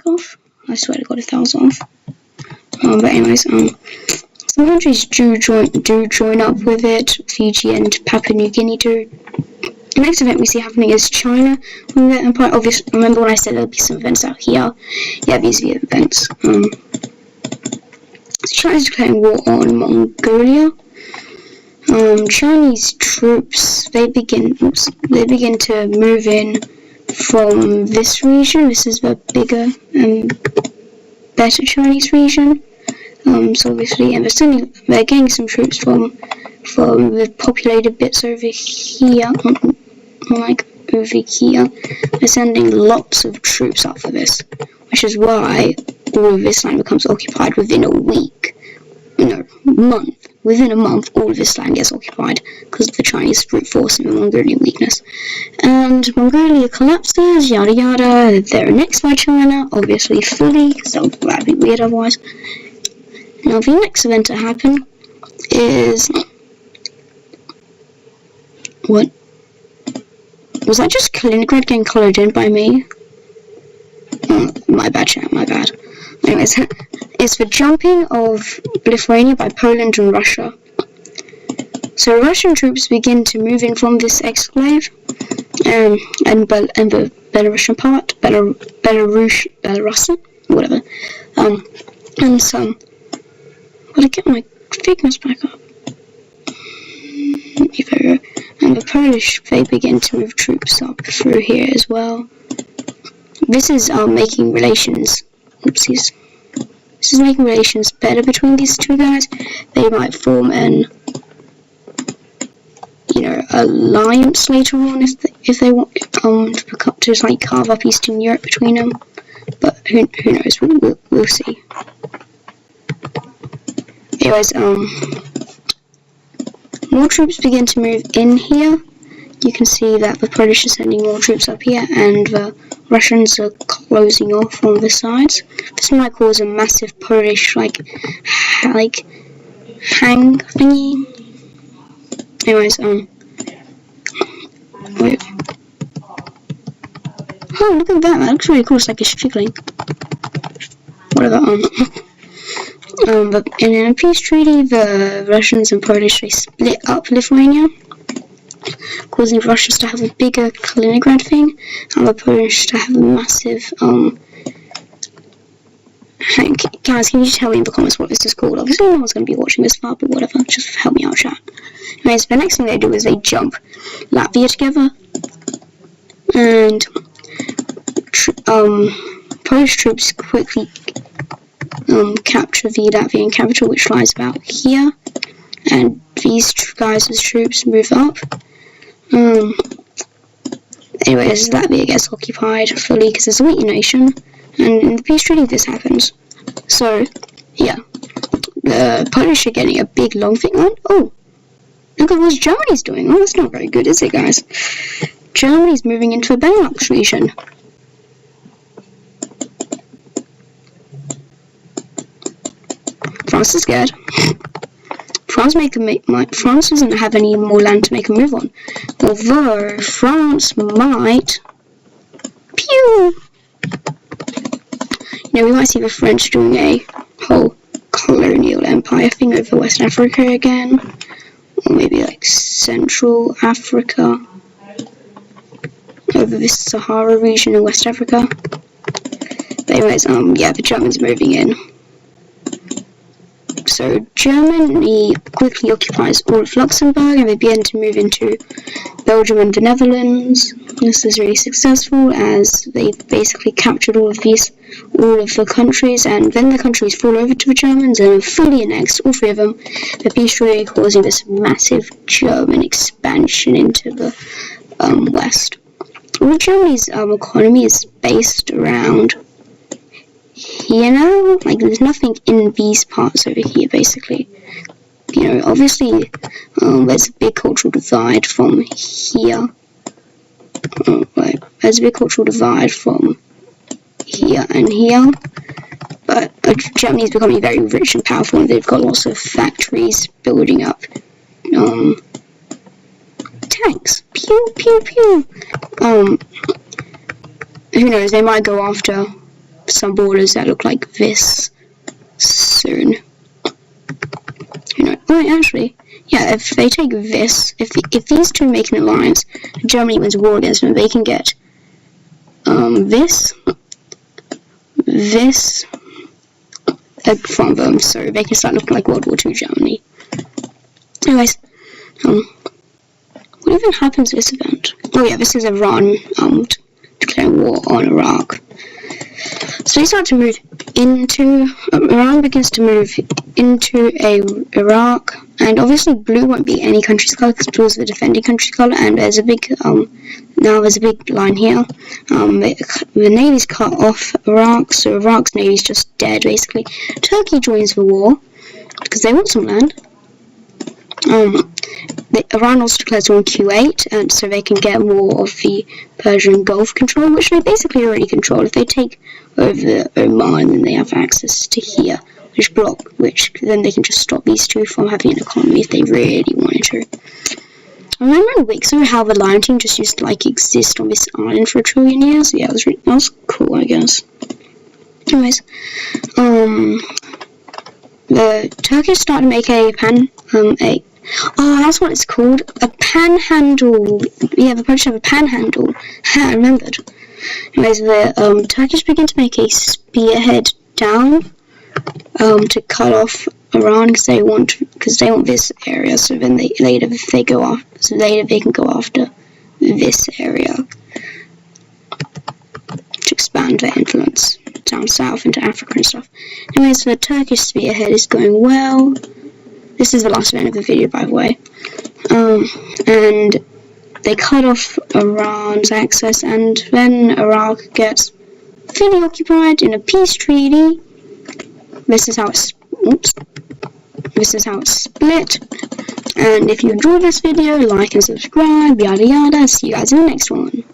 off. I swear to God, if that was off. But anyways, some countries do join up with it. Fiji and Papua New Guinea do. The next event we see happening is China on the empire. Obviously, remember when I said there'll be some events out here? Yeah, these are the events. China's declaring war on Mongolia. Chinese troops they begin to move in from this region. This is the bigger and better Chinese region. So obviously, and they're getting some troops from the populated bits over here, like over here. They're sending lots of troops up for this, which is why all of this land becomes occupied within a week. Month. Within a month, all of this land gets occupied because of the Chinese brute force and the Mongolian weakness. And Mongolia collapses, yada yada. They're annexed by China, obviously fully, so that'd be weird otherwise. Now, the next event to happen is... What? Was that just Kaliningrad getting coloured in by me? Oh, my bad, chat, my bad. Anyways, it's the jumping of Lithuania by Poland and Russia. So Russian troops begin to move in from this exclave, and the Belarusian part, Belarusian, whatever. And some. Gotta get my figures back up. And the Polish, they begin to move troops up through here as well. This is making relations. Oopsies. This is making relations better between these two guys. They might form an, alliance later on if they want to like carve up Eastern Europe between them. But who knows? We'll see. Anyways, more troops begin to move in here. You can see that the Polish are sending more troops up here, and the Russians are closing off on the sides. This might cause a massive Polish like hang thingy. Anyways, wait. Oh, look at that! That looks really cool. It's like it's jiggling. Whatever. But in a peace treaty, the Russians and Polish they split up Lithuania, causing the Russians to have a bigger Kaliningrad thing, and the Polish to have a massive, guys, can you tell me in the comments what this is called? Obviously no one's going to be watching this far, but whatever, just help me out, chat. Anyways, the next thing they do is they jump Latvia together, and, Polish troops quickly, capture the Latvian capital, which lies about here, and these guys' troops move up. Anyways, Latvia gets occupied fully because it's a weak nation, and in the peace treaty this happens. So, yeah, the Polish are getting a big long thing on. Oh, look at what Germany's doing. Oh, that's not very good, is it, guys? Germany's moving into a Benelux region. France is scared. France doesn't have any more land to make a move on. Although France might. Pew! We might see the French doing a whole colonial empire thing over West Africa again, or maybe like Central Africa, over this Sahara region in West Africa. But anyways, yeah, the Germans are moving in. So Germany quickly occupies all of Luxembourg, and they begin to move into Belgium and the Netherlands. This is really successful as they basically captured all of the countries, and then the countries fall over to the Germans and are fully annexed, all three of them. The peace treaty causing this massive German expansion into the west. All Germany's economy is based around here now. Like, there's nothing in these parts over here, basically. Obviously, there's a big cultural divide from here. There's a big cultural divide from here and here. But Germany's becoming very rich and powerful, and they've got lots of factories building up tanks. Pew, pew, pew. Who knows, they might go after some borders that look like this soon. You know, oh, actually, yeah, if they take this, if these two make an alliance, Germany wins a war against them, they can get this from them, so they can start looking like World War II Germany. Anyways, what even happens to this event? Oh yeah, this is Iran declaring war on Iraq. So they start to move into, Iran begins to move into Iraq, and obviously blue won't be any country's colour because blue is the defending country's colour, and there's a big, now there's a big line here. The Navy's cut off Iraq, so Iraq's Navy's just dead basically. Turkey joins the war because they want some land. Iran also declares war on Kuwait, and so they can get more of the Persian Gulf control, which they basically already control. If they take over Oman, then they have access to here, which then they can just stop these two from having an economy if they really wanted to. I remember in Wixo how the Lion Team just used to like exist on this island for 1 trillion years. Yeah, that was cool, I guess. Anyways, the Turkish started to make that's what it's called, a panhandle. Yeah, the British have a panhandle. I remembered. Anyways, the Turkish begin to make a spearhead down to cut off Iran because they want this area. So then later they can go after this area to expand their influence down south into Africa and stuff. Anyways, the Turkish spearhead is going well. This is the last event of the video, by the way. And they cut off Iran's access, and then Iraq gets fully occupied in a peace treaty. This is how it's split. And if you enjoyed this video, like and subscribe, yada yada. See you guys in the next one.